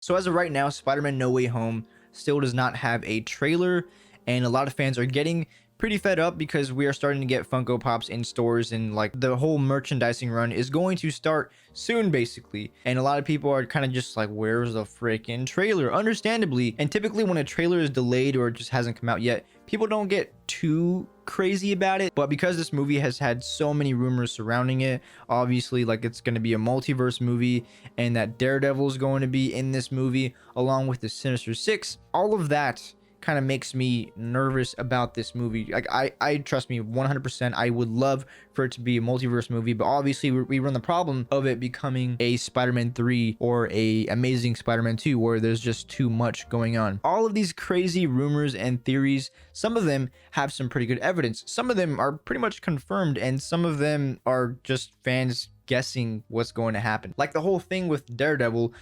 So as of right now, Spider-Man No Way Home still does not have a trailer, and a lot of fans are getting pretty fed up because we are starting to get Funko Pops in stores, and like the whole merchandising run is going to start soon basically. And a lot of people are kind of just like, where's the freaking trailer? Understandably. And typically when a trailer is delayed or just hasn't come out yet, people don't get too crazy about it. But because this movie has had so many rumors surrounding it, obviously like it's going to be a multiverse movie and that Daredevil is going to be in this movie along with the Sinister Six, all of that kind of makes me nervous about this movie. Like I trust me 100%, I would love for it to be a multiverse movie, but obviously we run the problem of it becoming a Spider-Man 3 or a Amazing Spider-Man 2 where there's just too much going on. All of these crazy rumors and theories, some of them have some pretty good evidence, some of them are pretty much confirmed, and some of them are just fans guessing what's going to happen. Like the whole thing with Daredevil,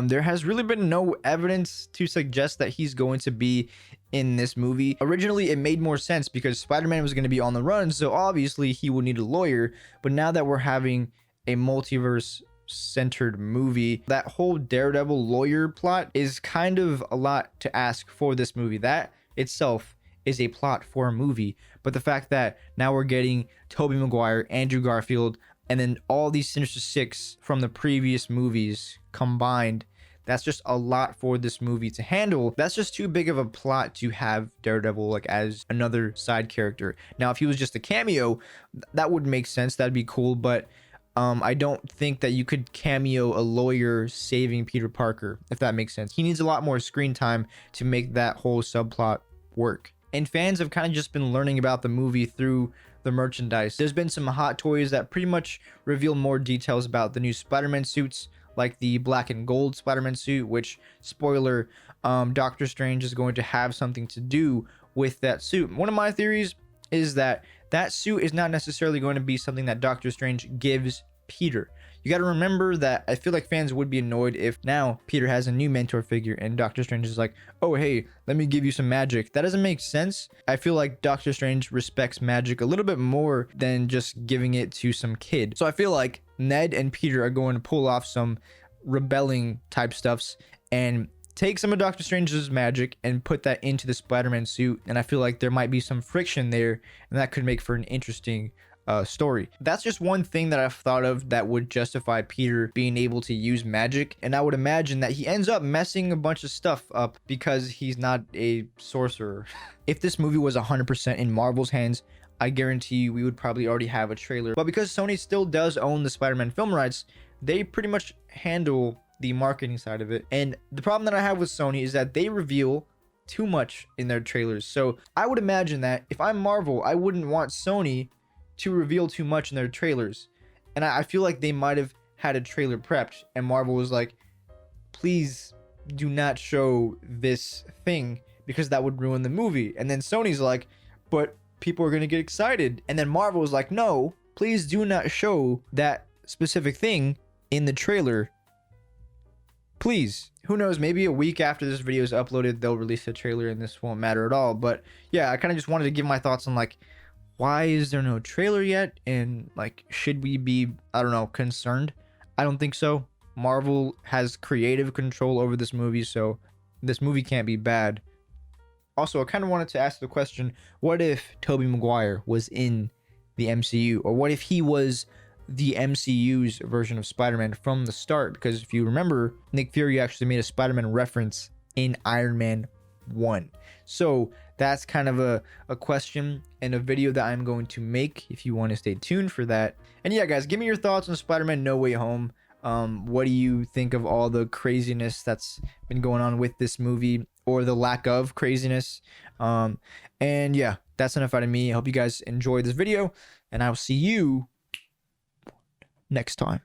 there has really been no evidence to suggest that he's going to be in this movie. Originally it made more sense because Spider-Man was going to be on the run, so obviously he would need a lawyer. But now that we're having a multiverse centered movie, that whole Daredevil lawyer plot is kind of a lot to ask for this movie. That itself is a plot for a movie, but the fact that now we're getting Tobey Maguire, Andrew Garfield, and then all these Sinister Six from the previous movies combined, that's just a lot for this movie to handle. That's just too big of a plot to have Daredevil like as another side character. Now if he was just a cameo, that would make sense, that'd be cool, but I don't think that you could cameo a lawyer saving Peter Parker, if that makes sense. He needs a lot more screen time to make that whole subplot work. And fans have kind of just been learning about the movie through the merchandise. There's been some hot toys that pretty much reveal more details about the new Spider-Man suits, like the black and gold Spider-Man suit, which, spoiler, Doctor Strange is going to have something to do with that suit. One of my theories is that that suit is not necessarily going to be something that Doctor Strange gives Peter. You got to remember that I feel like fans would be annoyed if now Peter has a new mentor figure and Doctor Strange is like, oh hey, let me give you some magic. That doesn't make sense. I feel like Doctor Strange respects magic a little bit more than just giving it to some kid. So I feel like Ned and Peter are going to pull off some rebelling type stuffs and take some of Doctor Strange's magic and put that into the Spider-Man suit. And I feel like there might be some friction there, and that could make for an interesting story. That's just one thing that I've thought of that would justify Peter being able to use magic, and I would imagine that he ends up messing a bunch of stuff up because he's not a sorcerer. If this movie was 100% in Marvel's hands, I guarantee you we would probably already have a trailer. But because Sony still does own the Spider-Man film rights, they pretty much handle the marketing side of it. And the problem that I have with Sony is that they reveal too much in their trailers. So I would imagine that if I'm Marvel, I wouldn't want Sony to reveal too much in their trailers. And I feel like they might have had a trailer prepped and Marvel was like, please do not show this thing because that would ruin the movie. And then Sony's like, but people are going to get excited. And then Marvel was like, no, please do not show that specific thing in the trailer. Please. Who knows, maybe a week after this video is uploaded, they'll release a trailer and this won't matter at all. But yeah, I kind of just wanted to give my thoughts on like, why is there no trailer yet? And like, should we be, I don't know, concerned? I don't think so. Marvel has creative control over this movie, so this movie can't be bad. Also, I kind of wanted to ask the question, what if Tobey Maguire was in the MCU? Or what if he was the MCU's version of Spider-Man from the start? Because if you remember, Nick Fury actually made a Spider-Man reference in Iron Man 1. So that's kind of a question and a video that I'm going to make if you want to stay tuned for that. And yeah, guys, give me your thoughts on Spider-Man No Way Home. What do you think of all the craziness that's been going on with this movie, or the lack of craziness? And yeah, that's enough out of me. I hope you guys enjoyed this video, and I will see you next time.